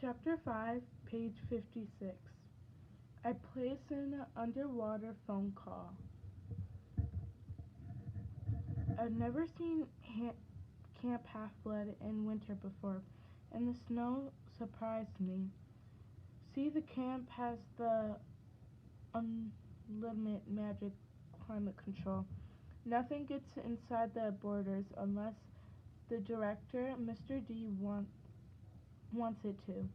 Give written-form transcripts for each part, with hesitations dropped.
Chapter 5, page 56. I place an underwater phone call. I've never seen Camp Half-Blood in winter before, and the snow surprised me. See, the camp has the unlimited magic climate control. Nothing gets inside the borders unless the director, Mr. D, wants it to.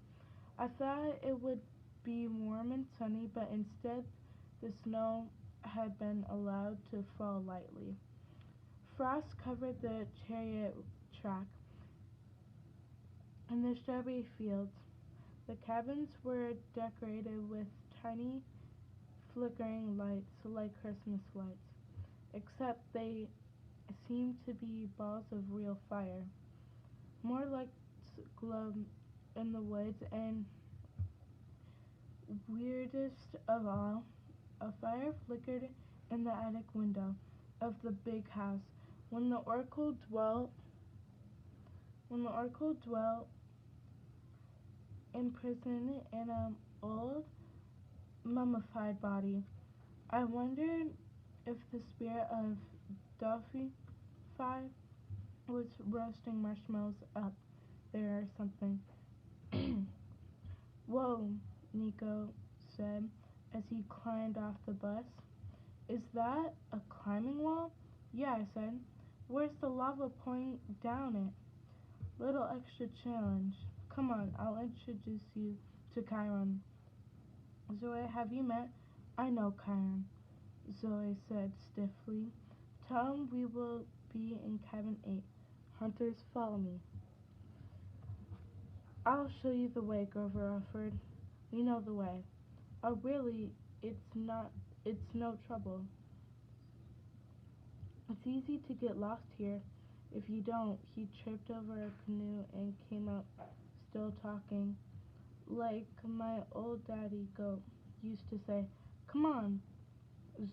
I thought it would be warm and sunny, but instead the snow had been allowed to fall lightly. Frost covered the chariot track and the strawberry fields. The cabins were decorated with tiny flickering lights like Christmas lights, except they seemed to be balls of real fire. More lights glowed in the woods, and weirdest of all, a fire flickered in the attic window of the big house. When the oracle dwelt imprisoned in an old mummified body. I wondered if the spirit of Delphi was roasting marshmallows up there or something. Whoa, Nico said as he climbed off the bus. Is that a climbing wall? Yeah, I said. Where's the lava pouring down it? Little extra challenge. Come on, I'll introduce you to Chiron. Zoe, have you met? I know Chiron, Zoe said stiffly. Tell him we will be in cabin 8. Hunters, follow me. I'll show you the way, Grover offered. We know the way. Oh, really? It's no trouble. It's easy to get lost here. If you don't, he tripped over a canoe and came up, still talking, like my old daddy goat used to say. Come on.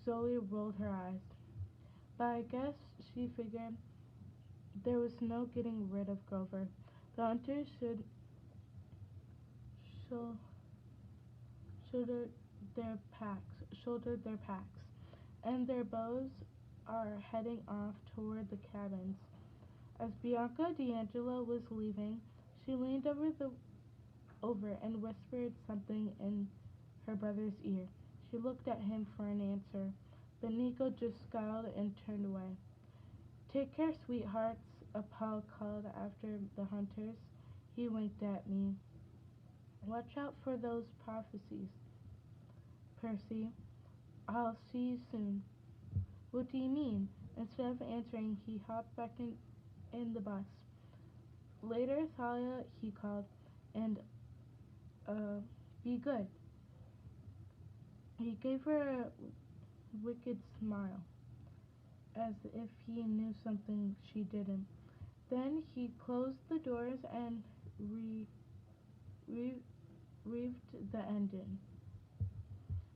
Zoe rolled her eyes. But I guess she figured there was no getting rid of Grover. The hunters shou- shouldered shouldered their packs, and their bows are heading off toward the cabins. As Bianca D'Angelo was leaving, she leaned over and whispered something in her brother's ear. She looked at him for an answer, but Nico just scowled and turned away. Take care, sweethearts, Paul called after the hunters. He winked at me. Watch out for those prophecies, Percy. I'll see you soon. What do you mean? Instead of answering, he hopped back in the bus. Later, Thalia, he called, and, be good. He gave her a wicked smile, as if he knew something she didn't. Then he closed the doors and revved the engine.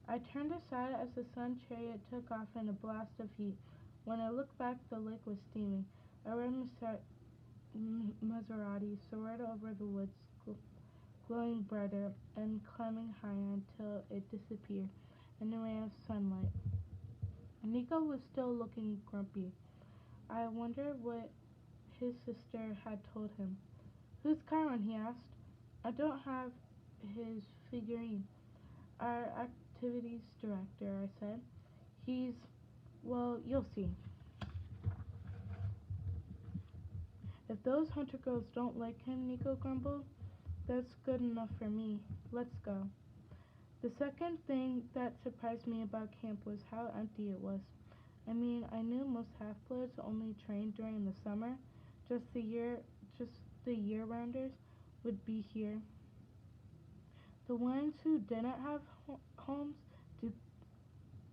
I turned aside as the sun chariot took off in a blast of heat. When I looked back, the lake was steaming. A red Maserati soared over the woods, glowing brighter and climbing higher until it disappeared in a ray of sunlight. Nico was still looking grumpy. I wondered what his sister had told him. Who's Chiron? He asked. I don't have his figurine. Our activities director, I said. He's, well, you'll see. If those hunter girls don't like him, Nico grumbled, that's good enough for me. Let's go. The second thing that surprised me about camp was how empty it was. I mean, I knew most half-bloods only trained during the summer. Just the year-rounders would be here. The ones who didn't have homes did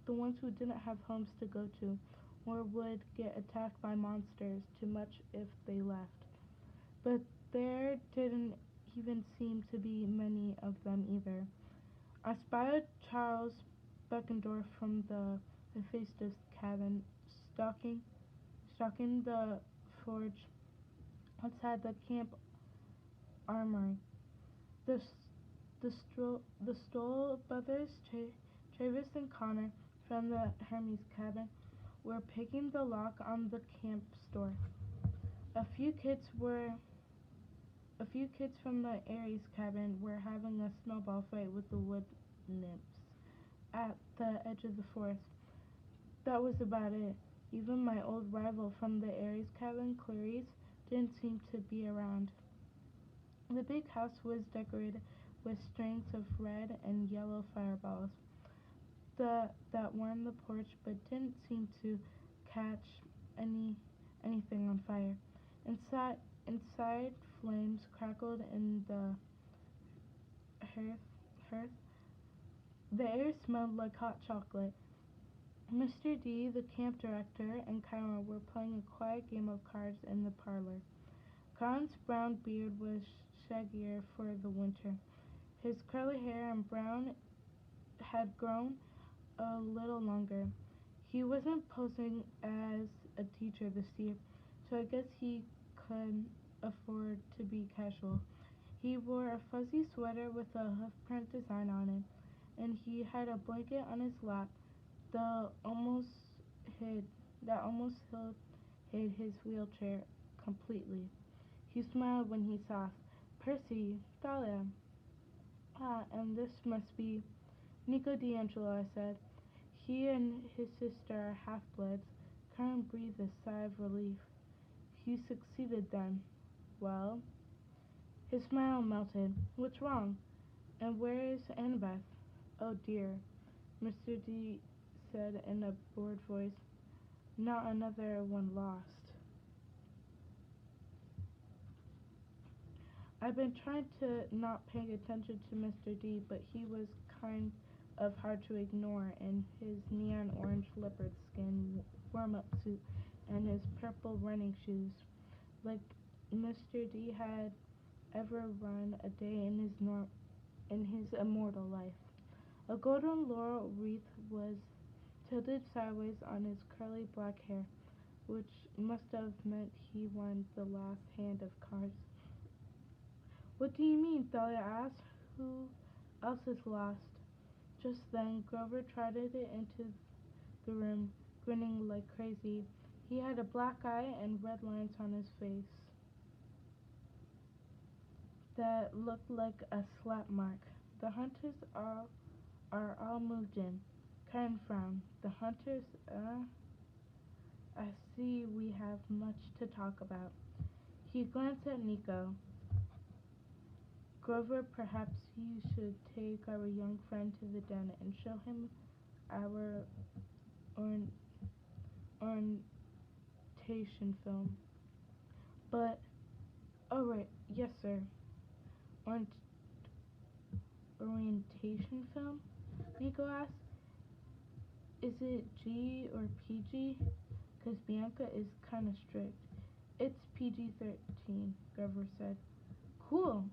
the ones who didn't have homes to go to, or would get attacked by monsters too much if they left. But there didn't even seem to be many of them either. I spied Charles Beckendorf from the Hephaestus cabin, stalking the forge outside the camp armory. The The Stoll brothers, Travis and Connor, from the Hermes cabin, were picking the lock on the camp store. A few kids were a few kids from the Aries cabin were having a snowball fight with the wood nymphs at the edge of the forest. That was about it. Even my old rival from the Aries cabin, Clarice, didn't seem to be around. The big house was decorated with strings of red and yellow fireballs that warmed the porch but didn't seem to catch any anything on fire. Inside flames crackled in the hearth. The air smelled like hot chocolate. Mr. D, the camp director, and Kyra were playing a quiet game of cards in the parlor. Khan's brown beard was shaggier for the winter. His curly hair and brown had grown a little longer. He wasn't posing as a teacher this year, so I guess he could afford to be casual. He wore a fuzzy sweater with a hoof print design on it, and he had a blanket on his lap that almost hid that almost hid his wheelchair completely. He smiled when he saw us. Percy, Thalia. Ah, and this must be Nico D'Angelo, I said. He and his sister are half-bloods. Karen breathed a sigh of relief. He succeeded then. Well, his smile melted. What's wrong? And where is Annabeth? Oh dear, Mr. D said in a bored voice. Not another one lost. I've been trying to not pay attention to Mr. D, but he was kind of hard to ignore in his neon orange leopard skin warm-up suit and his purple running shoes. Like Mr. D had ever run a day in his immortal life. A golden laurel wreath was tilted sideways on his curly black hair, which must have meant he won the last hand of cards. What do you mean? Thalia asked. Who else is lost? Just then, Grover trotted into the room, grinning like crazy. He had a black eye and red lines on his face that looked like a slap mark. The hunters are all moved in. Karen frowned. The hunters, I see we have much to talk about. He glanced at Nico. Grover, perhaps you should take our young friend to the den and show him our orn- orientation film. But, oh right, yes sir. Orient- orientation film? Nico asked. Is it G or PG? 'Cause Bianca is kinda strict. It's PG-13, Grover said. Cool.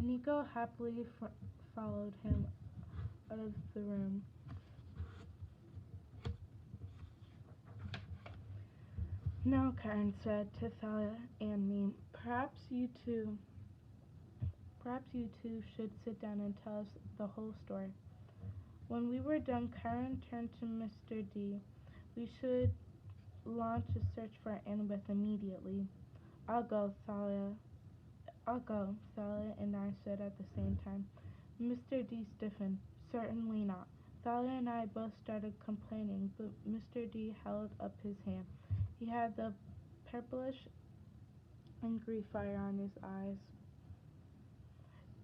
Nico happily followed him out of the room. Now, Karen said to Thalia and me, perhaps you two should sit down and tell us the whole story. When we were done, Karen turned to Mr. D. We should launch a search for Annabeth immediately. I'll go, Thalia. I'll go, Thalia and I said at the same time. Mr. D stiffened. Certainly not. Thalia and I both started complaining, but Mr. D held up his hand. He had the purplish, angry fire on his eyes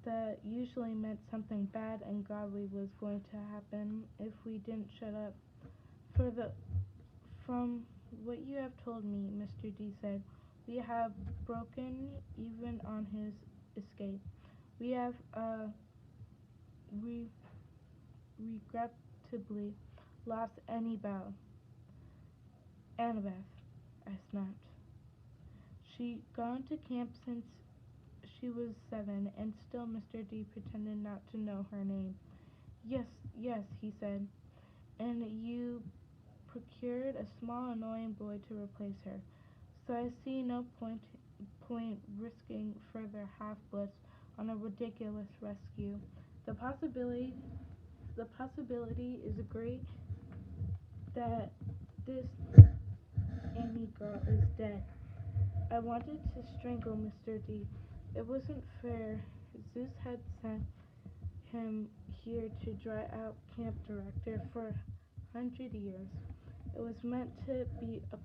that usually meant something bad and godly was going to happen if we didn't shut up. For the From what you have told me, Mr. D said, we have broken even on his escape. We have re- regrettably lost Annabeth, I snapped. She'd gone to camp since she was 7, and still Mr. D pretended not to know her name. Yes, yes, he said, and you procured a small annoying boy to replace her. So I see no point risking further half-bloods on a ridiculous rescue. The possibility the possibility is great that this Amy girl is dead. I wanted to strangle Mr. D. It wasn't fair. Zeus had sent him here to dry out camp director for 100 years. It was meant to be a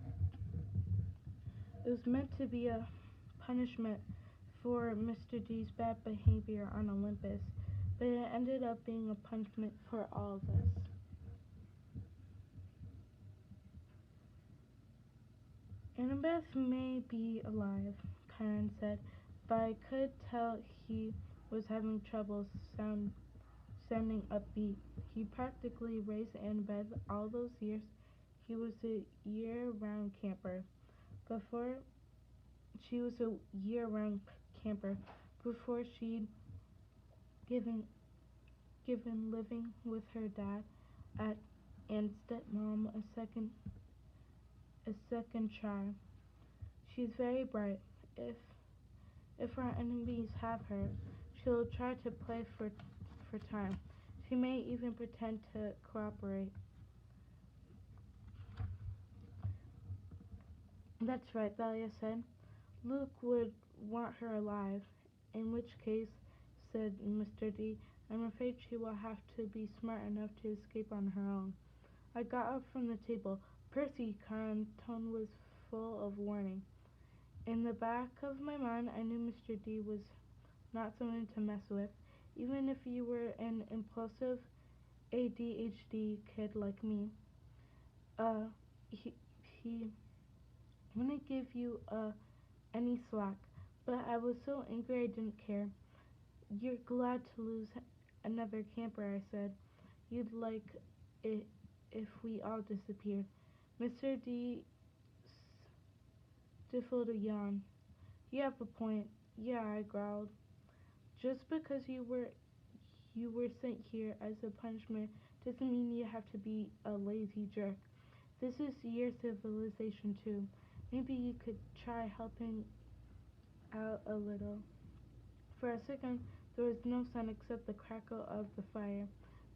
it was meant to be a punishment for Mr. D's bad behavior on Olympus, but it ended up being a punishment for all of us. Annabeth may be alive, Karen said, but I could tell he was having trouble sounding upbeat. He practically raised Annabeth all those years. He was a year-round camper. Before she was a year-round camper, before she'd given given living with her dad at and stepmom a second try. She's very bright. If our enemies have her, she'll try to play for time. She may even pretend to cooperate. That's right, Thalia said. Luke would want her alive, in which case, said Mr. D, I'm afraid she will have to be smart enough to escape on her own. I got up from the table. Percy, Karen's tone was full of warning. In the back of my mind, I knew Mr. D was not someone to mess with, even if you were an impulsive ADHD kid like me. Uh, he, he wouldn't give you any slack, but I was so angry I didn't care. You're glad to lose another camper, I said. You'd like it if we all disappeared. Mr. D stifled a yawn. You have a point. Yeah, I growled. Just because you were sent here as a punishment doesn't mean you have to be a lazy jerk. This is your civilization too. Maybe you could try helping out a little. For a second, there was no sound except the crackle of the fire.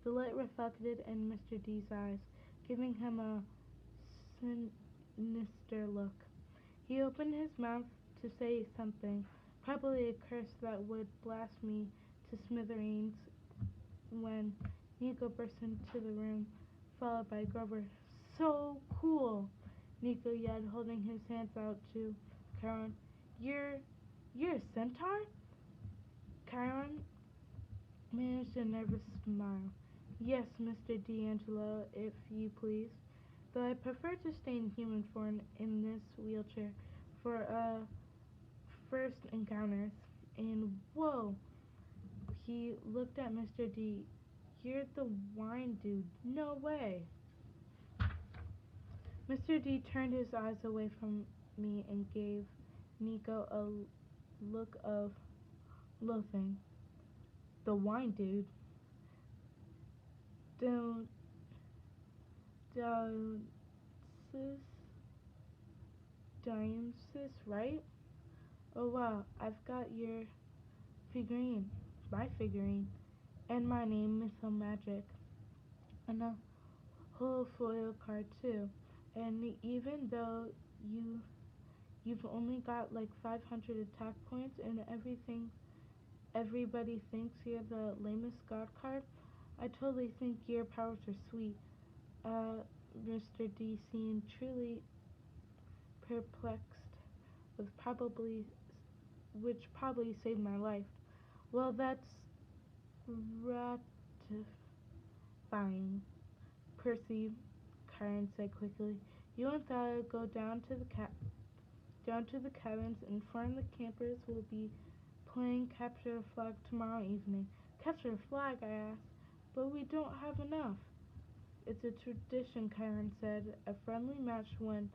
The light reflected in Mr. D's eyes, giving him a sinister look. He opened his mouth to say something, probably a curse that would blast me to smithereens when Nico burst into the room, followed by Grover. So cool! Nico yelled, holding his hands out to Karen. You're you're a centaur? Karen managed a nervous smile. Yes, Mr. D'Angelo, if you please. Though I prefer to stay in human form in this wheelchair for first encounters. And whoa, he looked at Mr. D. You're the wine dude. No way. Mr. D turned his eyes away from me and gave Nico a look of loathing. The wine dude. Don't, Dionysus, Dionysus, right? Oh wow, I've got your figurine, my figurine, and my name, Miss Magic, and a whole foil card too. And even though you you've only got like 500 attack points and everybody thinks you're the lamest god card, I totally think your powers are sweet. Uh, Mr. D seemed truly perplexed, with probably which probably saved my life. Well, that's ratifying, Percy. Karen said quickly. You and Thalia go down to the cabins and inform the campers we'll be playing capture the flag tomorrow evening. Capture the flag, I asked, but we don't have enough. It's a tradition, Karen said, a friendly match when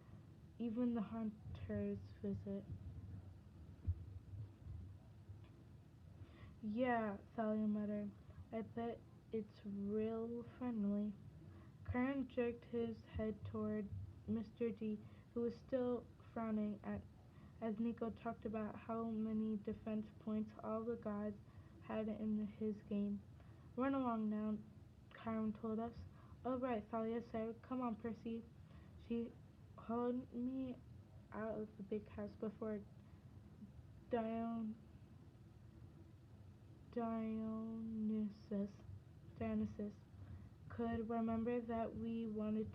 even the hunters visit. Yeah, Thalia muttered. I bet it's real friendly. Karen jerked his head toward Mr. D, who was still frowning as Nico talked about how many defense points all the gods had in his game. Run along now, Chiron told us. "All right," Thalia said. "Come on, Percy." She hauled me out of the big house before Dion- Dionysus, Dionysus could remember that he wanted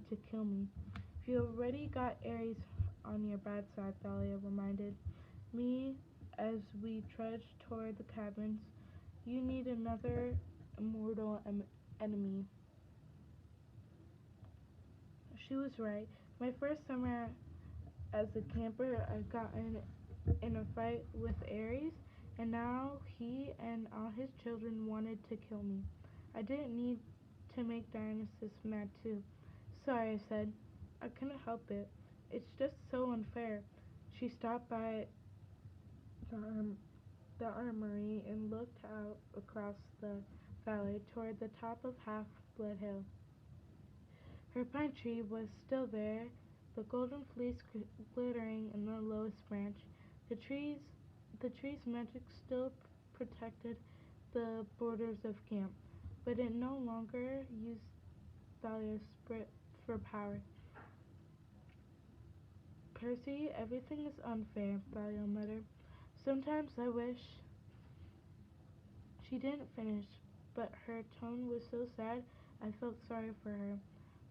to kill me. "You already got Ares on your bad side," Thalia reminded me as we trudged toward the cabins. "You need another immortal enemy." She was right. My first summer as a camper, I got in a fight with Ares, and now he and all his children wanted to kill me. I didn't need to make Dionysus mad too. "Sorry," I said. "I couldn't help it. It's just so unfair." She stopped by the, arm- the armory and looked out across the valley toward the top of Half Blood Hill. Her pine tree was still there, the golden fleece glittering in the lowest branch. The trees, the tree's magic still protected the borders of camp, but it no longer used Thalia's spirit for power. "Percy, everything is unfair," Thalia muttered. "Sometimes I wish—" She didn't finish, but her tone was so sad I felt sorry for her.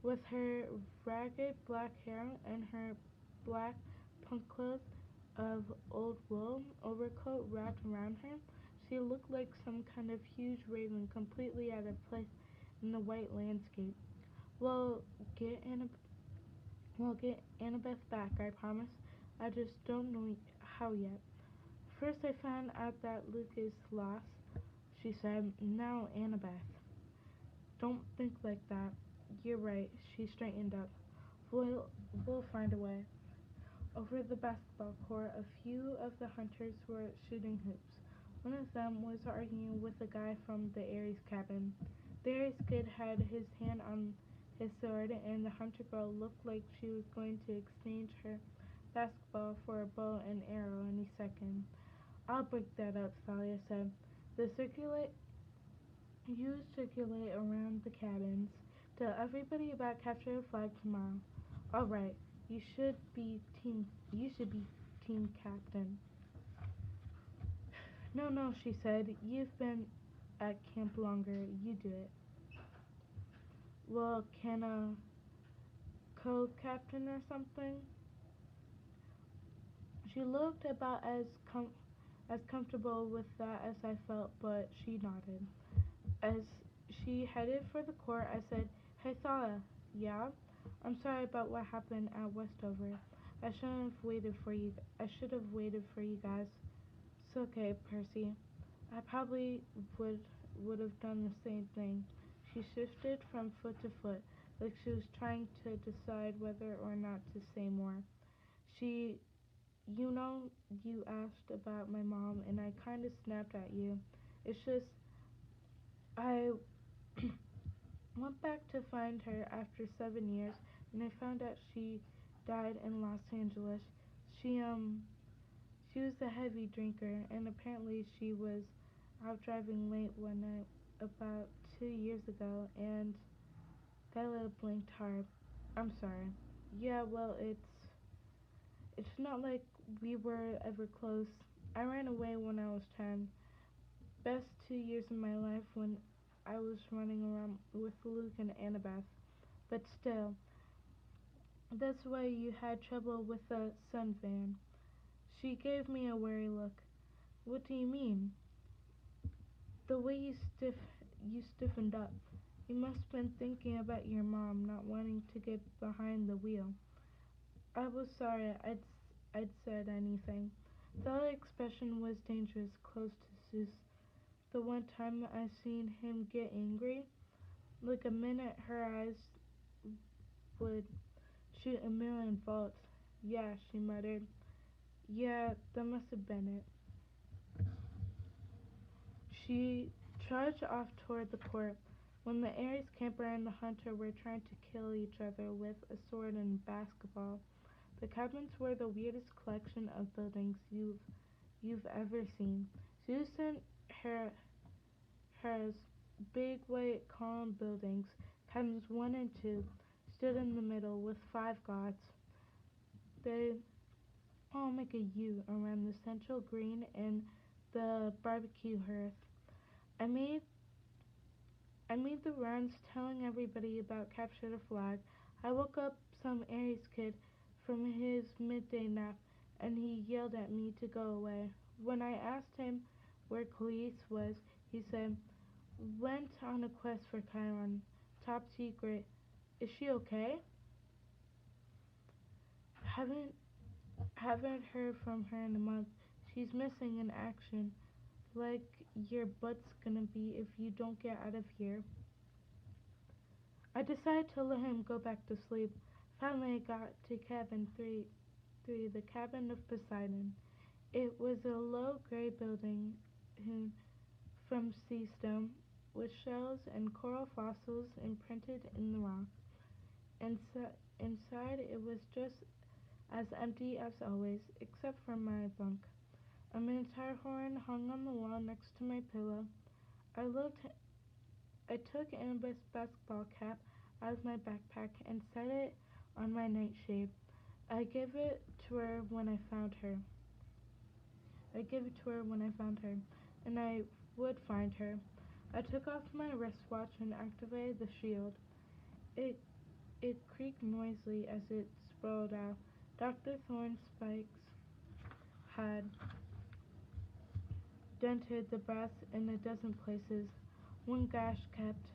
With her ragged black hair and her black punkcloth of old wool overcoat wrapped around her, she looked like some kind of huge raven completely out of place in the white landscape. "We'll get we'll get Annabeth back, I promise. I just don't know how yet. First I found out that Luke is lost," she said. "Now Annabeth." "Don't think like that. You're right." She straightened up. We'll, we'll find a way." Over the basketball court, a few of the hunters were shooting hoops. One of them was arguing with a guy from the Ares cabin. The Ares kid had his hand on his sword, and the hunter girl looked like she was going to exchange her basketball for a bow and arrow any second. "I'll break that up," Thalia said. The circulate You circulate around the cabins. Tell everybody about capture the flag tomorrow." "All right. You should be team captain." "No, no," she said. "You've been at camp longer. You do it." "Well, can a co-captain or something?" She looked about as comfortable with that as I felt, but she nodded. As she headed for the court, I said, "Hey, Thala." "Yeah?" "I'm sorry about what happened at Westover. I should have waited for you guys." "It's okay, Percy. I probably would have done the same thing." She shifted from foot to foot, like she was trying to decide whether or not to say more. She You know, you asked about my mom, and I kind of snapped at you. It's just, I went back to find her after 7 years, and I found out she died in Los Angeles. She, um, she was a heavy drinker, and apparently she was out driving late one night about 2 years ago, and Bella blinked hard. "I'm sorry." "Yeah, well, it's not like we were ever close. I ran away when I was 10. Best 2 years of my life when I was running around with Luke and Annabeth. But still, that's why you had trouble with the sun van." She gave me a wary look. "What do you mean?" "The way you stiffened up. You must have been thinking about your mom not wanting to get behind the wheel." I was sorry I'd said anything. The expression was dangerous close to Zeus. The one time I seen him get angry, like a minute her eyes would shoot a million volts. "Yeah," she muttered. "Yeah, that must have been it." She trudged off toward the court. When the Ares camper and the hunter were trying to kill each other with a sword and a basketball, the cabins were the weirdest collection of buildings you've ever seen. Zeus and Hera's big white column buildings, cabins 1 and 2, stood in the middle with 5 gods. They all make a U around the central green and the barbecue hearth. I made I made the rounds telling everybody about capture the flag. I woke up some Aries kid from his midday nap and he yelled at me to go away. When I asked him where Khalees was, he said, "Went on a quest for Chiron. Top secret. Is she okay?" Haven't haven't heard from her in a month. She's missing in action. Like your butt's gonna be if you don't get out of here. I decided to let him go back to sleep. Finally, I got to cabin 3, the cabin of Poseidon. It was a low gray building from sea stone with shells and coral fossils imprinted in the rock. Inside, it was just as empty as always, except for my bunk. A minotaur horn hung on the wall next to my pillow. I looked I took Annabeth's basketball cap out of my backpack and set it on my nightshade. I gave it to her when I found her. I gave it to her when I found her, and I would find her. I took off my wristwatch and activated the shield. It it creaked noisily as it sprawled out. Dr. Thorne's spikes had dented the brass in a dozen places. One gash kept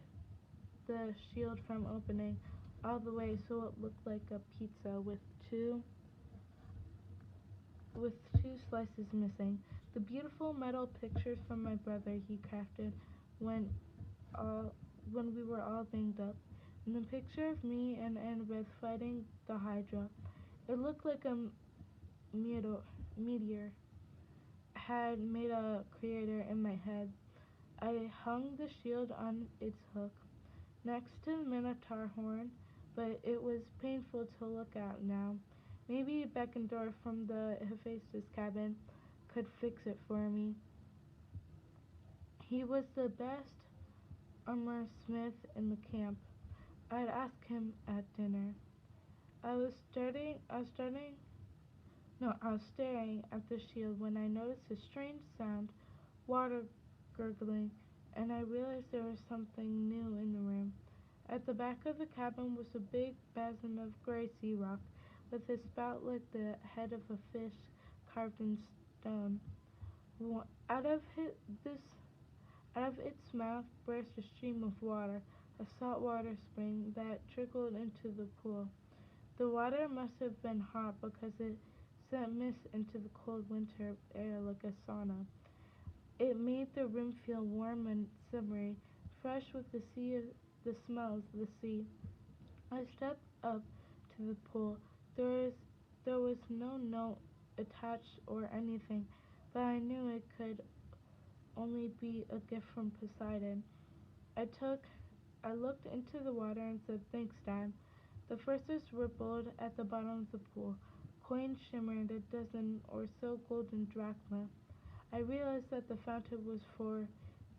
the shield from opening all the way so it looked like a pizza with two slices missing. The beautiful metal pictures from my brother he crafted when all when we were all banged up. And the picture of me and Annabeth fighting the Hydra. It looked like a meteor had made a crater in my head. I hung the shield on its hook next to the Minotaur horn, but it was painful to look at now. Maybe Beckendorf from the Hephaestus cabin could fix it for me. He was the best armor smith in the camp. I'd ask him at dinner. I was starting I was starting no, I was staring at the shield when I noticed a strange sound, water gurgling, and I realized there was something new in the room. At the back of the cabin was a big basin of gray sea rock, with a spout like the head of a fish carved in stone. Out of this, out of its mouth burst a stream of water, a saltwater spring that trickled into the pool. The water must have been hot because it sent mist into the cold winter air like a sauna. It made the room feel warm and summery, fresh with the smells of the sea. I stepped up to the pool. There was no note attached or anything, but I knew it could only be a gift from Poseidon. I took I looked into the water and said, "Thanks, Dad." The firstest rippled at the bottom of the pool. Coins shimmered a dozen or so golden drachma. I realized that the fountain was for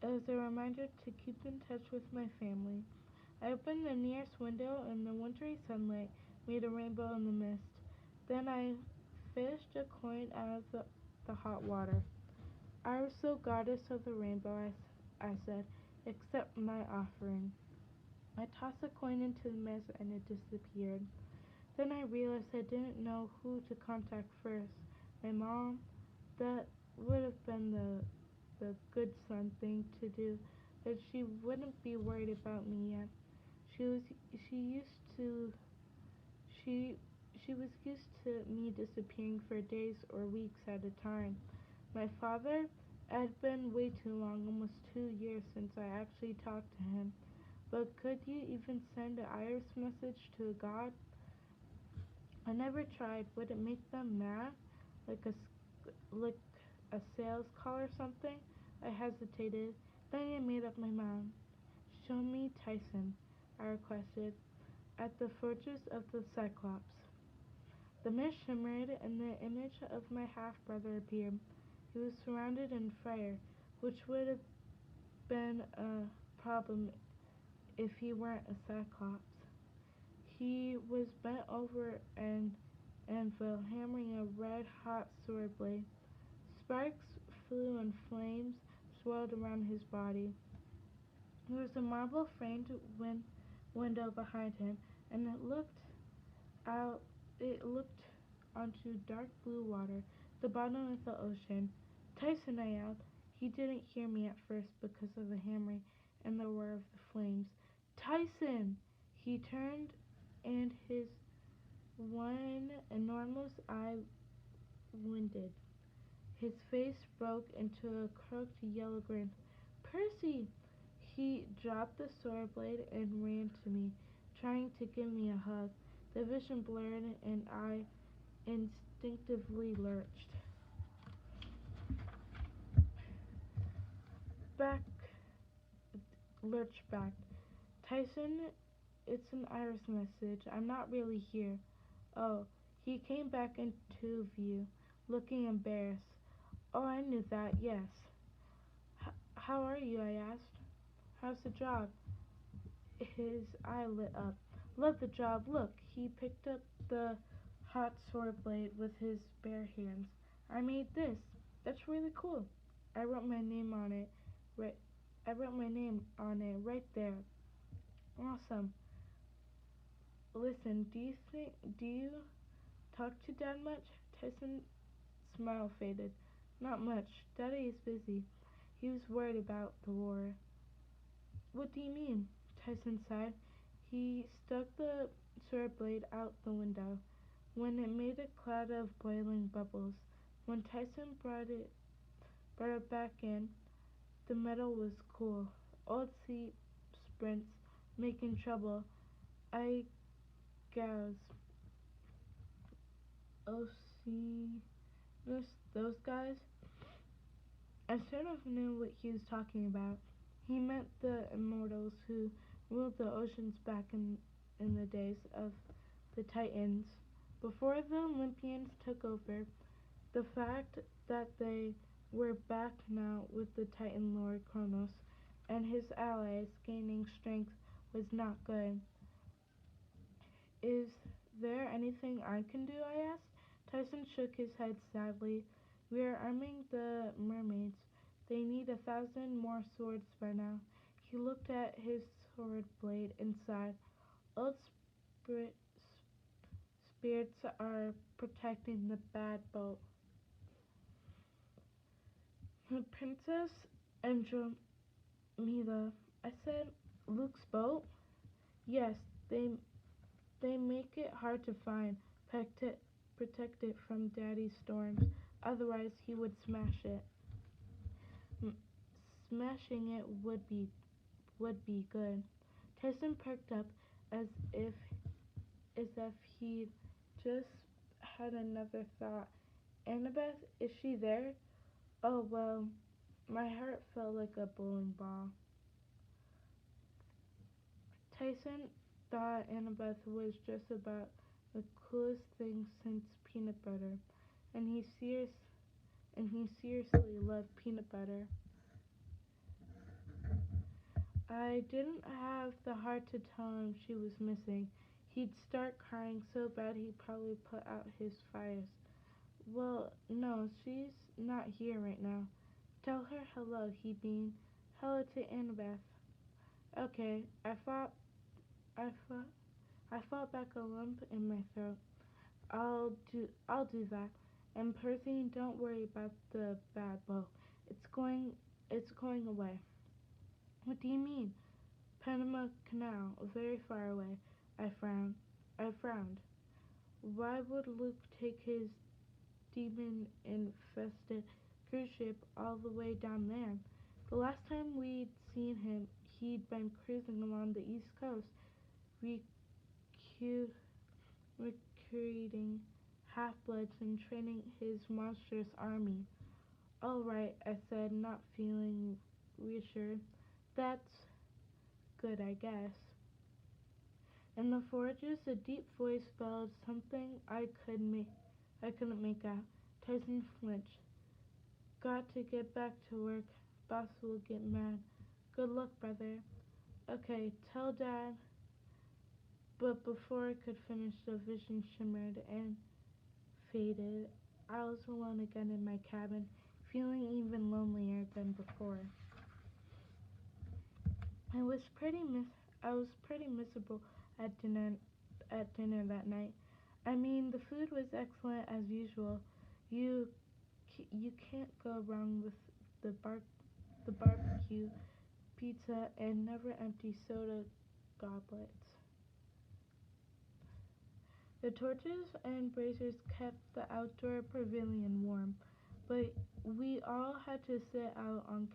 it was a reminder to keep in touch with my family. I opened the nearest window and the wintry sunlight made a rainbow in the mist. Then I fished a coin out of the hot water. "I was so goddess of the rainbow," I said, "accept my offering." I tossed the coin into the mist and it disappeared. Then I realized I didn't know who to contact first. My mom? That would have been the good son thing to do, but she wouldn't be worried about me yet. She was she used to she she was used to me disappearing for days or weeks at a time. My father? It had been way too long, almost 2 years since I actually talked to him. But could you even send an iris message to a god? I never tried. Would it make them mad? Like like a sales call or something? I hesitated. Then I made up my mind. "Show me Tyson," I requested, "at the fortress of the Cyclops." The mist shimmered and the image of my half-brother appeared. He was surrounded in fire, which would have been a problem if he weren't a cyclops. He was bent over an anvil, hammering a red-hot sword blade. Sparks flew and flames swirled around his body. There was a marble-framed window behind him, and out. It looked onto dark blue water, the bottom of the ocean. Tyson, I yelled. He didn't hear me at first because of the hammering and the roar of the flames. Tyson! He turned, and his one enormous eye winded. His face broke into a crooked yellow grin. Percy! He dropped the sword blade and ran to me, trying to give me a hug. The vision blurred and I instinctively back, lurched back. Tyson, it's an Iris message. I'm not really here. Oh, he came back into view, looking embarrassed. Oh, I knew that, yes. How are you? I asked. How's the job? His eye lit up. Love the job. Look, he picked up the hot sword blade with his bare hands. I made this. That's really cool. I wrote my name on it. Right. I wrote my name on it right there. Awesome. Listen, do you talk to Dad much? Tyson's smile faded. Not much. Daddy is busy. He was worried about the war. What do you mean? Tyson sighed. He stuck the sword blade out the window when it made a cloud of boiling bubbles. When Tyson brought it back in, the metal was cool. Old sea sprints making trouble. I gasped. Oh, see, those guys? I sort of knew what he was talking about. He meant the immortals who ruled the oceans back in the days of the Titans. Before the Olympians took over, the fact that they were back now with the Titan Lord Kronos and his allies gaining strength was not good. Is there anything I can do? I asked. Tyson shook his head sadly. We are arming the mermaids. They need 1,000 more swords by now. He looked at his sword blade and sighed. Old spirits are protecting the bad boat. The Princess Andromeda. I said, Luke's boat? Yes, they make it hard to find, protect it from Daddy's storms. Otherwise, he would smash it. M- Smashing it would be good. Tyson perked up as if he'd just had another thought. Annabeth, is she there? Oh well, my heart felt like a bowling ball. Tyson thought Annabeth was just about the coolest thing since peanut butter, and he seriously loved peanut butter. I didn't have the heart to tell him she was missing. He'd start crying so bad he'd probably put out his fires. Well, no, she's not here right now. Tell her hello, he beamed. Hello to Annabeth. Okay, I fought, I fought back a lump in my throat. I'll do that. And Percy, don't worry about the bad boat. It's going away. What do you mean? Panama Canal, very far away. I frowned. I frowned. Why would Luke take his demon-infested cruise ship all the way down there? The last time we'd seen him, he'd been cruising along the east coast, recu- recruiting half-bloods and training his monstrous army. All right, I said, not feeling reassured. That's good, I guess. In the forges, a deep voice bellowed something I couldn't make out. Tyson flinched. Got to get back to work. Boss will get mad. Good luck, brother. Okay, tell Dad. But before I could finish, the vision shimmered and faded. I was alone again in my cabin, feeling even lonelier than before. I was pretty mis- I was pretty miserable at dinner that night. I mean, the food was excellent as usual. You you can't go wrong with the barbecue, pizza, and never empty soda goblets. The torches and braziers kept the outdoor pavilion warm, but we all had to sit out on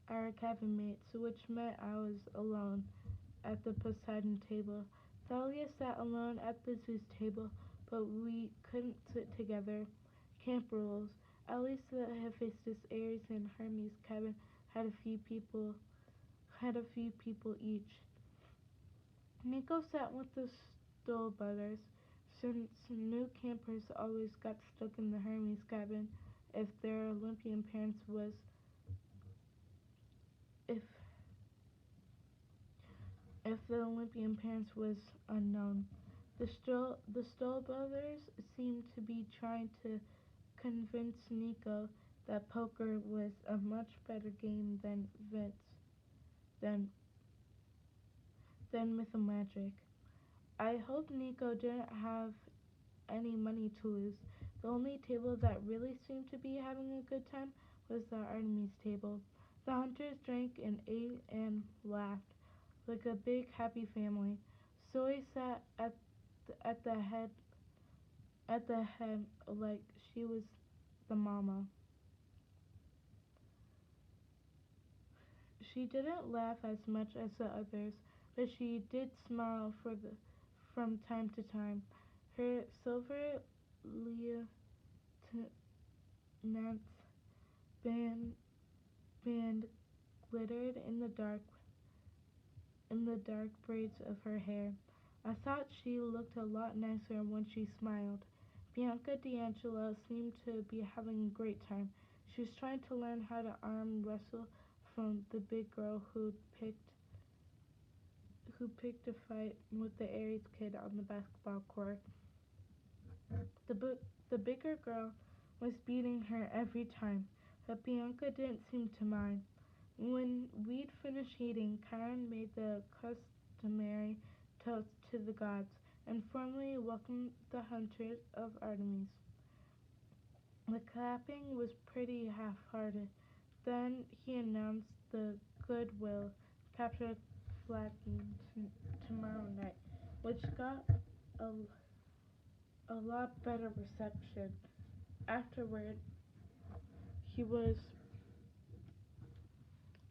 our cabin mates, which meant I was alone at the Poseidon table. Thalia sat alone at the Zeus table, but we couldn't sit together. Camp rules. At least the Hephaestus, Ares, and Hermes cabin had a few people each. Nico sat with the Stoll brothers, since new campers always got stuck in the Hermes cabin if their Olympian parents was if if the Olympian parents was unknown. The Stoll brothers seemed to be trying to convince Nico that poker was a much better game than than Mythomagic. I hope Nico didn't have any money to lose. The only table that really seemed to be having a good time was the Artemis table. The hunters drank and ate and laughed like a big happy family. Zoe sat at the head like she was the mama. She didn't laugh as much as the others, but she did smile from time to time. Her silver lieutenant's band band glittered in the dark braids of her hair. I thought she looked a lot nicer when she smiled. Bianca D'Angelo seemed to be having a great time. She was trying to learn how to arm wrestle from the big girl who picked a fight with the Aries kid on the basketball court. The bigger girl was beating her every time, but Bianca didn't seem to mind. When we'd finished eating, Karen made the customary toast to the gods and formally welcomed the hunters of Artemis. The clapping was pretty half-hearted. Then he announced the Goodwill capture flag game tomorrow night, which got a, a lot better reception. Afterward, he was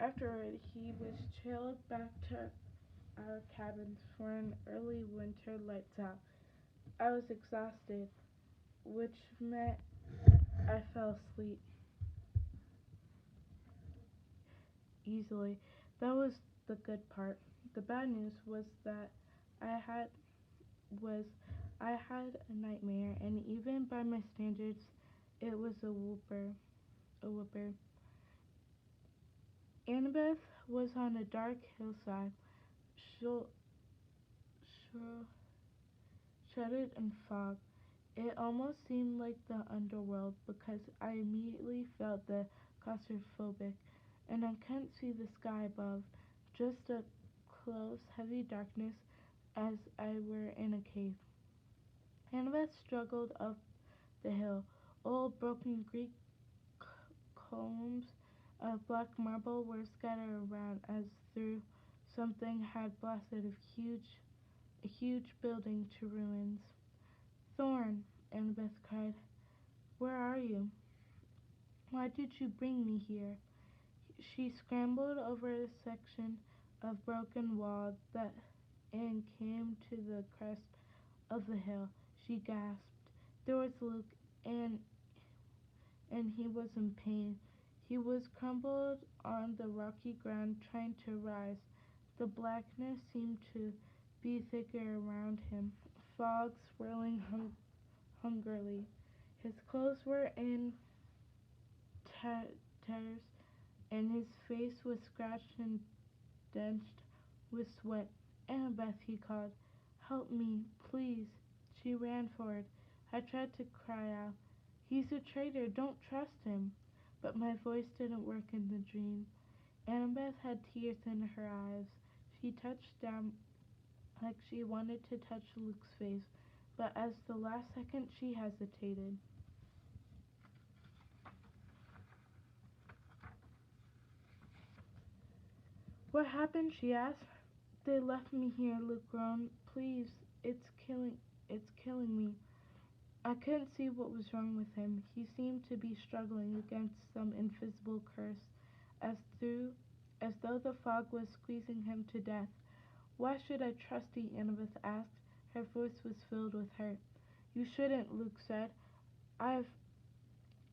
Afterward, he was trailed back to our cabins for an early winter lights out. I was exhausted, which meant I fell asleep easily. That was the good part. The bad news I had was I had a nightmare, and even by my standards, it was a whooper. A whooper. Annabeth was on a dark hillside, shul- shul- shrouded in fog. It almost seemed like the underworld because I immediately felt the claustrophobic, and I couldn't see the sky above, just a close, heavy darkness as I were in a cave. Annabeth struggled up the hill. Old broken Greek columns of black marble were scattered around as though something had blasted a huge building to ruins. Thorn, Annabeth cried, where are you? Why did you bring me here? She scrambled over a section of broken wall that and came to the crest of the hill. She gasped. There was Luke, and he was in pain. He was crumpled on the rocky ground trying to rise. The blackness seemed to be thicker around him, fog swirling hungrily. His clothes were in tears, and his face was scratched and drenched with sweat. "Annabeth," he called. "Help me, please." She ran forward. I tried to cry out, "He's a traitor, don't trust him." But my voice didn't work in the dream. Annabeth had tears in her eyes. She touched down like she wanted to touch Luke's face, but at the last second she hesitated. "What happened?" she asked. "They left me here," Luke groaned. "Please, it's killing me." I couldn't see what was wrong with him. He seemed to be struggling against some invisible curse, as through as though the fog was squeezing him to death. "Why should I trust you?" Annabeth asked. Her voice was filled with hurt. "You shouldn't," Luke said. "I've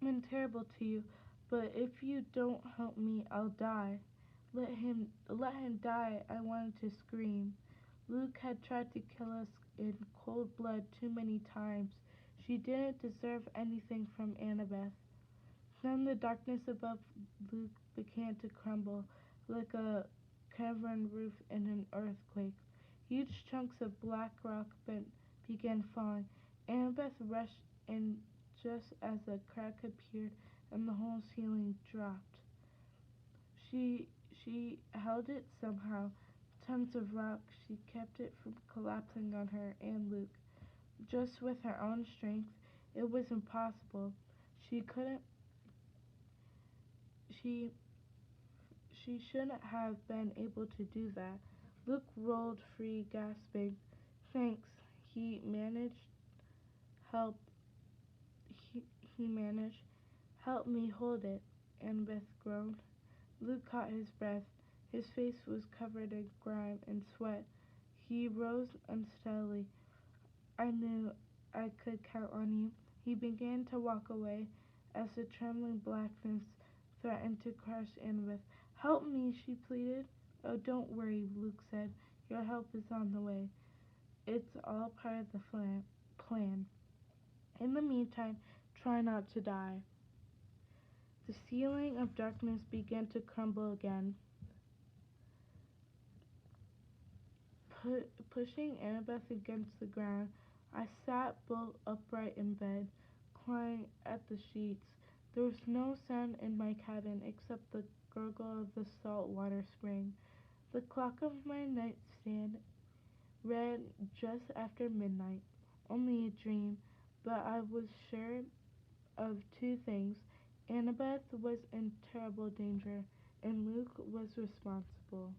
been terrible to you, but if you don't help me, I'll die." Let him die," I wanted to scream. Luke had tried to kill us in cold blood too many times. She didn't deserve anything from Annabeth. Then the darkness above Luke began to crumble like a cavern roof in an earthquake. Huge chunks of black rock began falling. Annabeth rushed in just as a crack appeared and the whole ceiling dropped. She held it somehow. Tons of rock. She kept it from collapsing on her and Luke. Just with her own strength, it was impossible. She couldn't. She she shouldn't have been able to do that. Luke rolled free, gasping. "Thanks." He managed. Help. He managed. "Help me hold it," Annabeth groaned. Luke caught his breath. His face was covered in grime and sweat. He rose unsteadily. "I knew I could count on you." He began to walk away as the trembling blackness threatened to crush Annabeth. "Help me," she pleaded. "Oh, don't worry," Luke said. "Your help is on the way. It's all part of the plan. In the meantime, try not to die." The ceiling of darkness began to crumble again. Pushing Annabeth against the ground, I sat bolt upright in bed, clawing at the sheets. There was no sound in my cabin except the gurgle of the salt water spring. The clock of my nightstand read just after midnight. Only a dream, but I was sure of two things. Annabeth was in terrible danger, and Luke was responsible.